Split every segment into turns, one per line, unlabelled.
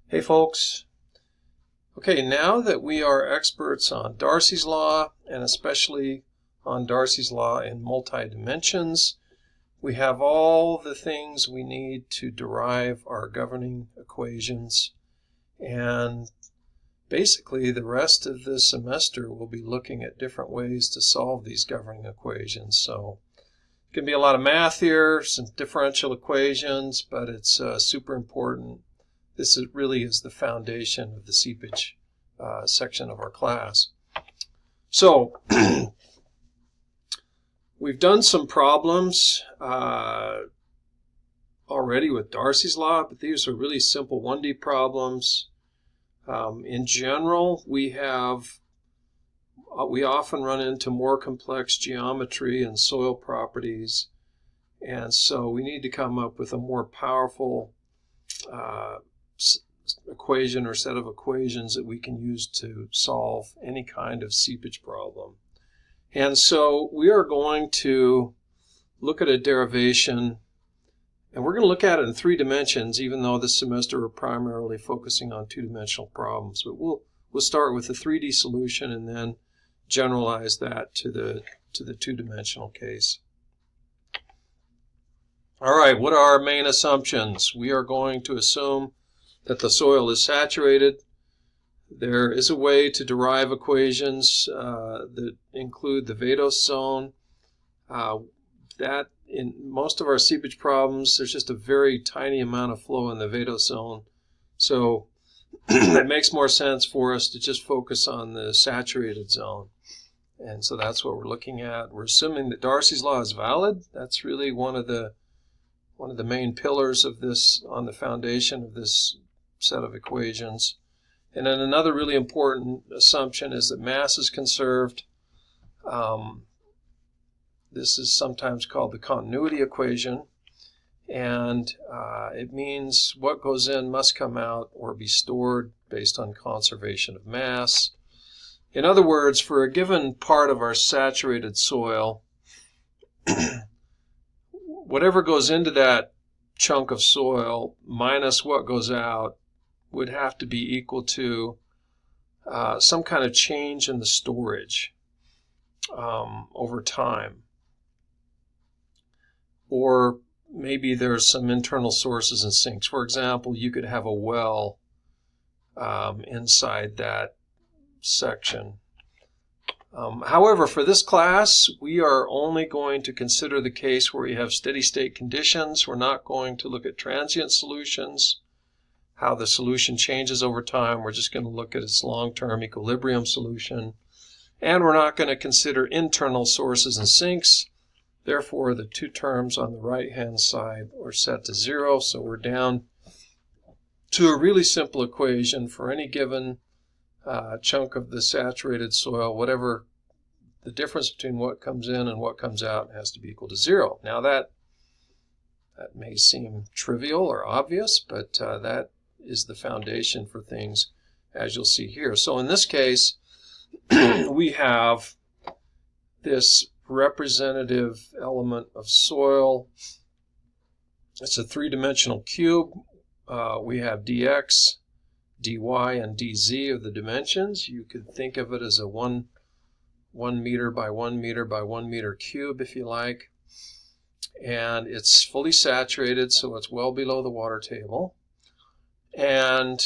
Hey folks. Okay, now that we are experts on Darcy's law, and especially on Darcy's law in multi-dimensions, we have all the things we need to derive our governing equations. And basically the rest of this semester we'll be looking at different ways to solve these governing equations. So it can be a lot of math here, some differential equations, but it's super important. This really is the foundation of the seepage section of our class. So we've done some problems already with Darcy's law, but these are really simple 1D problems. In general, we often run into more complex geometry and soil properties, and so we need to come up with a more powerful equation or set of equations that we can use to solve any kind of seepage problem. And so we are going to look at a derivation, and we're going to look at it in 3 dimensions, even though this semester we're primarily focusing on 2-dimensional problems. But we'll start with the 3D solution and then generalize that to the 2-dimensional case. All right, what are our main assumptions? We are going to assume that the soil is saturated. There is a way to derive equations that include the vadose zone. That in most of our seepage problems, there's just a very tiny amount of flow in the vadose zone. So it makes more sense for us to just focus on the saturated zone. And so that's what we're looking at. We're assuming that Darcy's law is valid. That's really one of the main pillars of this, on the foundation of this set of equations. And then another really important assumption is that mass is conserved. This is sometimes called the continuity equation, and it means what goes in must come out or be stored based on conservation of mass. In other words, for a given part of our saturated soil, whatever goes into that chunk of soil minus what goes out would have to be equal to some kind of change in the storage over time. Or maybe there's some internal sources and sinks. For example, you could have a well inside that section. However, for this class, we are only going to consider the case where you have steady state conditions. We're not going to look at transient solutions, how the solution changes over time. We're just going to look at its long-term equilibrium solution. And we're not going to consider internal sources and sinks. Therefore, the 2 terms on the right-hand side are set to 0. So we're down to a really simple equation for any given chunk of the saturated soil. Whatever the difference between what comes in and what comes out has to be equal to 0. Now that may seem trivial or obvious, but that is the foundation for things, as you'll see here. So in this case, we have this representative element of soil. It's a 3-dimensional cube. We have dx, dy, and dz are the dimensions. You could think of it as a 1 meter by 1 meter by 1 meter cube, if you like. And it's fully saturated, so it's well below the water table. And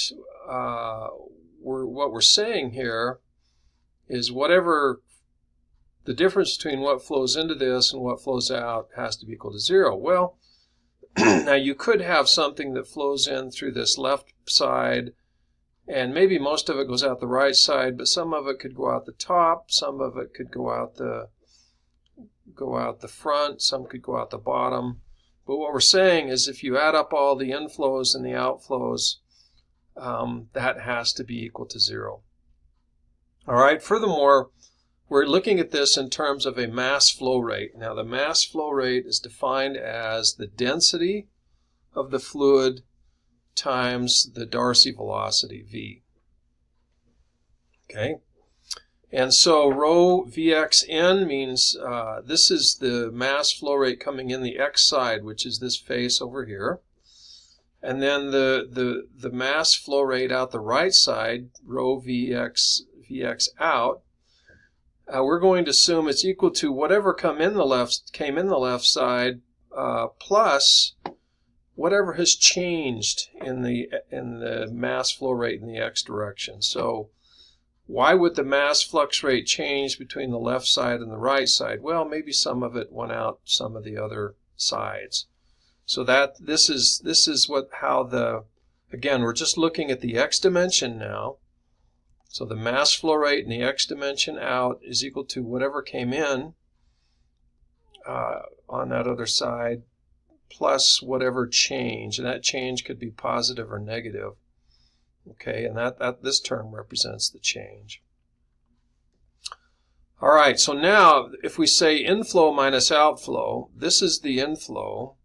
what we're saying here is whatever the difference between what flows into this and what flows out has to be equal to 0. Well, now you could have something that flows in through this left side, and maybe most of it goes out the right side, but some of it could go out the top, some of it could go out the front, some could go out the bottom. But what we're saying is if you add up all the inflows and the outflows, that has to be equal to 0. All right, furthermore, we're looking at this in terms of a mass flow rate. Now, the mass flow rate is defined as the density of the fluid times the Darcy velocity, v. Okay? And so rho Vxn means this is the mass flow rate coming in the x side, which is this face over here. And then the mass flow rate out the right side, rho Vx out, we're going to assume it's equal to whatever came in the left side plus whatever has changed in the mass flow rate in the x direction. So why would the mass flux rate change between the left side and the right side? Well, maybe some of it went out some of the other sides. So this is again, we're just looking at the x dimension now. So the mass flow rate in the x dimension out is equal to whatever came in on that other side plus whatever change, and that change could be positive or negative. Okay, and this term represents the change. All right, so now if we say inflow minus outflow, this is the inflow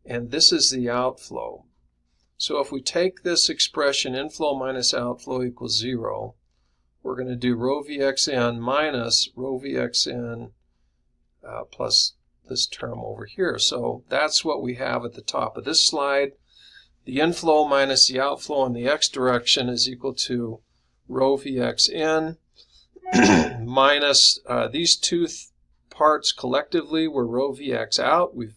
and this is the outflow. So if we take this expression, inflow minus outflow equals 0, we're going to do rho Vxn minus rho Vxn plus this term over here. So that's what we have at the top of this slide. The inflow minus the outflow in the x direction is equal to rho Vxn minus these two parts collectively were rho Vx out. We've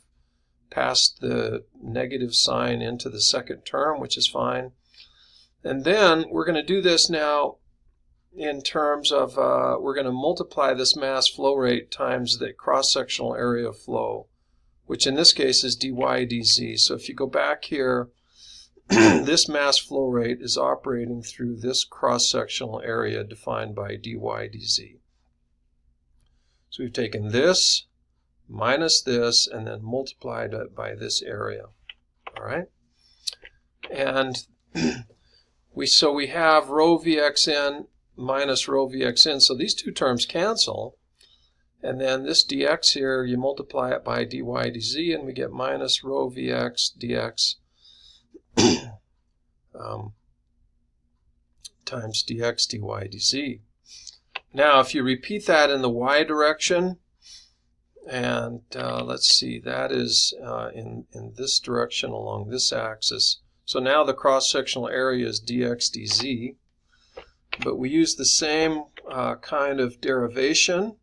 passed the negative sign into the second term, which is fine. And then we're going to do this now in terms of, we're going to multiply this mass flow rate times the cross-sectional area of flow, which in this case is dy dz. So if you go back here, this mass flow rate is operating through this cross-sectional area defined by dy dz. So we've taken this minus this and then multiplied it by this area. All right? And we have rho Vxn minus rho Vxn. So these two terms cancel. And then this dx here, you multiply it by dy dz, and we get minus rho Vx dx times dx dy dz. Now, if you repeat that in the y direction, and let's see, that is in this direction along this axis. So now the cross-sectional area is dx dz, but we use the same kind of derivation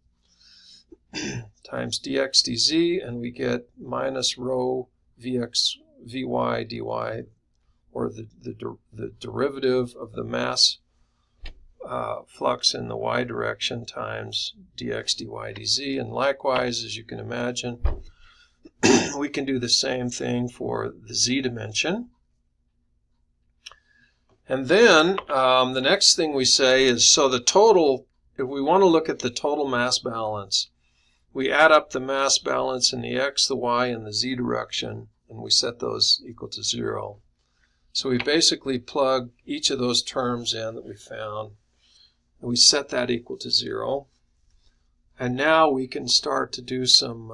times dx dz, and we get minus rho Vx Vy dy, or the derivative of the mass flux in the y direction times dx dy dz. And likewise, as you can imagine, we can do the same thing for the z dimension. And then the next thing we say is, so the total, if we want to look at the total mass balance, we add up the mass balance in the x, the y, and the z direction, and we set those equal to 0. So we basically plug each of those terms in that we found, and we set that equal to 0. And now we can start to do some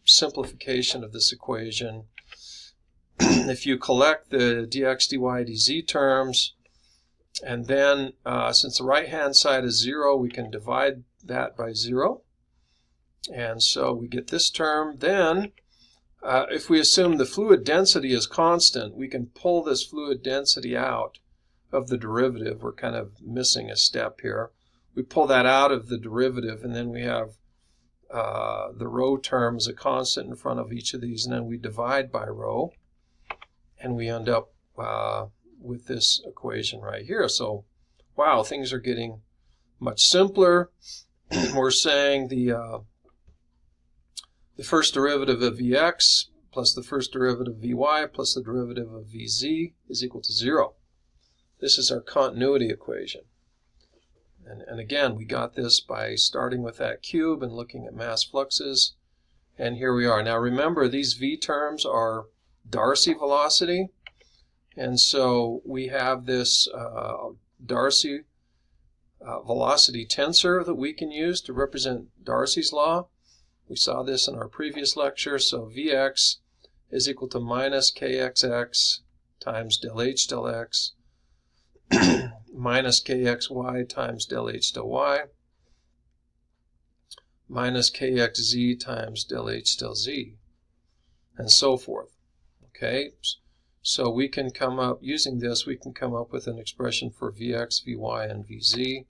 simplification of this equation. If you collect the dx dy dz terms, and then since the right-hand side is 0, we can divide that by 0. And so we get this term. Then if we assume the fluid density is constant, we can pull this fluid density out of the derivative. We're kind of missing a step here. We pull that out of the derivative, and then we have the rho term as a constant in front of each of these, and then we divide by rho, and we end up with this equation right here. So, wow, things are getting much simpler. We're saying the first derivative of Vx plus the first derivative of Vy plus the derivative of Vz is equal to 0. This is our continuity equation. And again, we got this by starting with that cube and looking at mass fluxes. And here we are. Now remember, these V terms are Darcy velocity. And so we have this Darcy velocity tensor that we can use to represent Darcy's law. We saw this in our previous lecture. So Vx is equal to minus kxx times del h del x minus kxy times del h del y minus kxz times del h del z, and so forth. Okay, So we can come up, using this, we can come up with an expression for Vx, Vy, and Vz.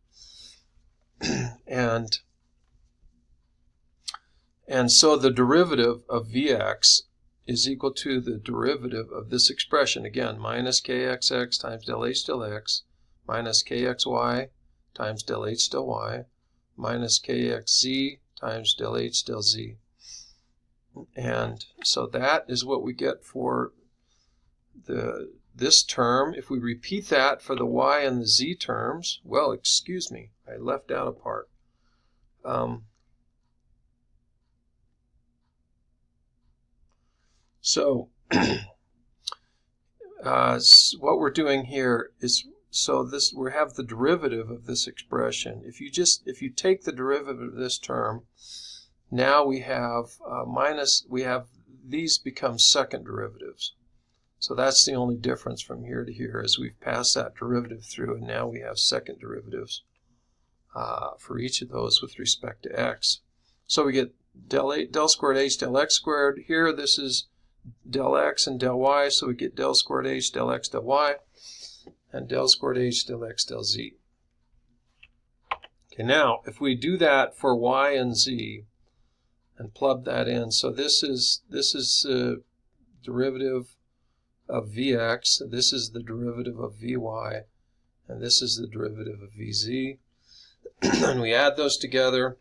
And so the derivative of Vx is equal to the derivative of this expression. Again, minus kxx times del h del x, minus kxy times del h del y, minus kxz times del h del z. And so that is what we get for this term. If we repeat that for the y and the z terms, well, excuse me, I left out a part. So what we're doing here is, so this, we have the derivative of this expression. If you take the derivative of this term, now we have these become second derivatives. So that's the only difference from here to here, is we've passed that derivative through, and now we have second derivatives for each of those with respect to x. So we get del squared h del x squared. Here this is del x and del y, so we get del squared h del x del y, and del squared h del x del z. Okay, now if we do that for y and z and plug that in, so this is derivative of Vx, this is the derivative of Vy, and this is the derivative of Vz, and we add those together.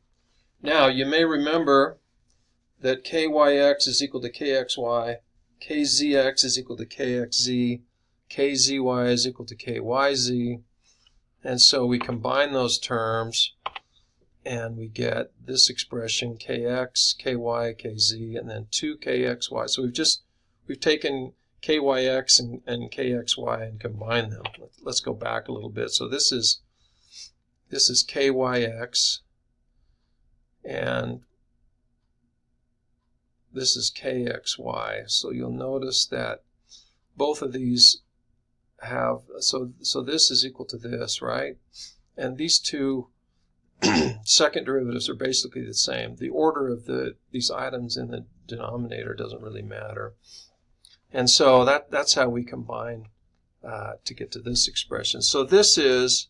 Now you may remember that kyx is equal to kxy, kzx is equal to kxz, kzy is equal to kyz, and so we combine those terms and we get this expression kx, ky, kz, and then 2kxy. So we've taken kyx and kxy and combined them. Let's go back a little bit. So this is kyx, and this is kxy. So you'll notice that both of these have, so this is equal to this, right? And these two second derivatives are basically the same. The order of these items in the denominator doesn't really matter. And so that's how we combine to get to this expression. So this is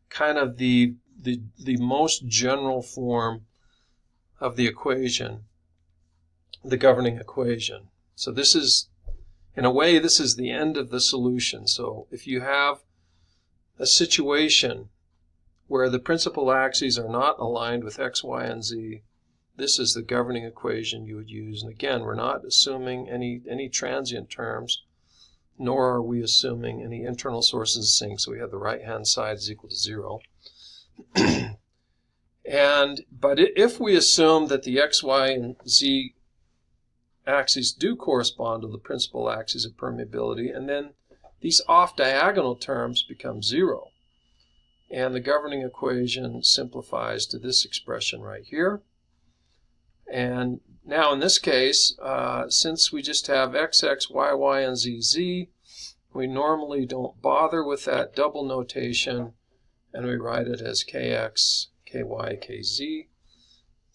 kind of the most general form of the equation, the governing equation. So this is, in a way, this is the end of the solution. So if you have a situation where the principal axes are not aligned with x, y, and z, this is the governing equation you would use. And again, we're not assuming any transient terms, nor are we assuming any internal sources of sink. So we have the right-hand side is equal to 0. But if we assume that the x, y, and z axes do correspond to the principal axes of permeability, and then these off-diagonal terms become 0. And the governing equation simplifies to this expression right here. And now in this case, since we just have xx, yy, and zz, we normally don't bother with that double notation, and we write it as kx, ky, kz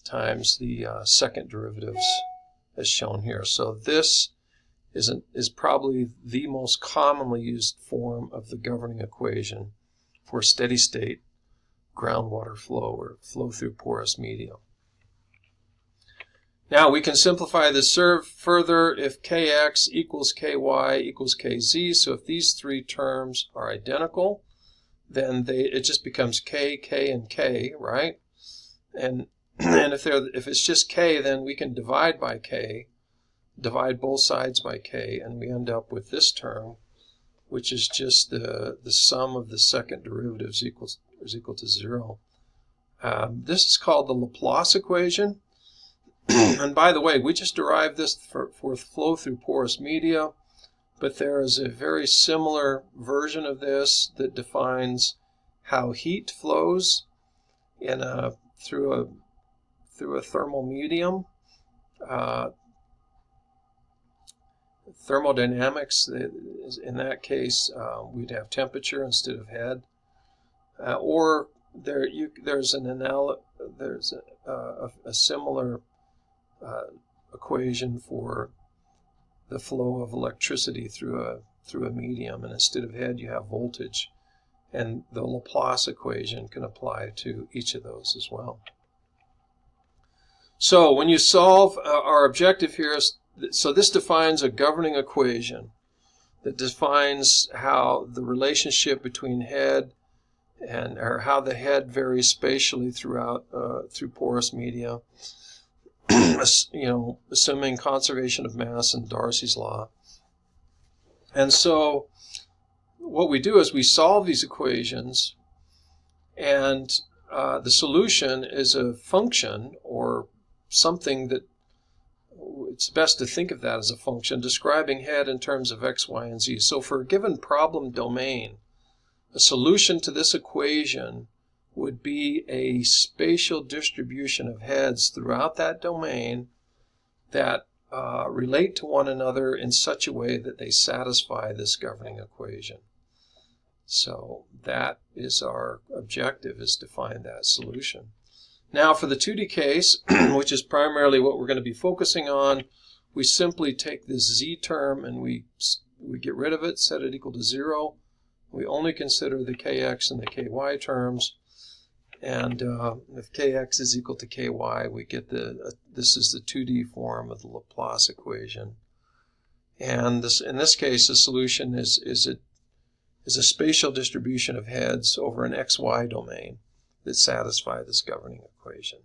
times the second derivatives as shown here. So this is probably the most commonly used form of the governing equation for steady state groundwater flow or flow through porous medium. Now we can simplify this further if kx equals ky equals kz. So if these three terms are identical, then it just becomes k, k, and k, right? And if it's just k, then we can divide by k, divide both sides by k, and we end up with this term, which is just the sum of the second derivatives is equal to 0. This is called the Laplace equation. And by the way, we just derived this for flow through porous media, but there is a very similar version of this that defines how heat flows through a thermal medium. Thermodynamics, in that case, we'd have temperature instead of head. Or there's a similar equation for the flow of electricity through a medium, and instead of head you have voltage, and the Laplace equation can apply to each of those as well. So when you solve, our objective here is, so this defines a governing equation that defines how the relationship between head or how the head varies spatially throughout through porous media, assuming conservation of mass and Darcy's law. And so what we do is we solve these equations, and the solution is a function, or something that it's best to think of that as a function describing head in terms of x, y, and z. So for a given problem domain, a solution to this equation would be a spatial distribution of heads throughout that domain that relate to one another in such a way that they satisfy this governing equation. So that is our objective, is to find that solution. Now for the 2D case, which is primarily what we're going to be focusing on, we simply take this z term and we get rid of it, set it equal to 0. We only consider the kx and the ky terms. And if kx is equal to ky, we get this is the 2D form of the Laplace equation. And in this case, the solution is a spatial distribution of heads over an xy domain that satisfy this governing equation.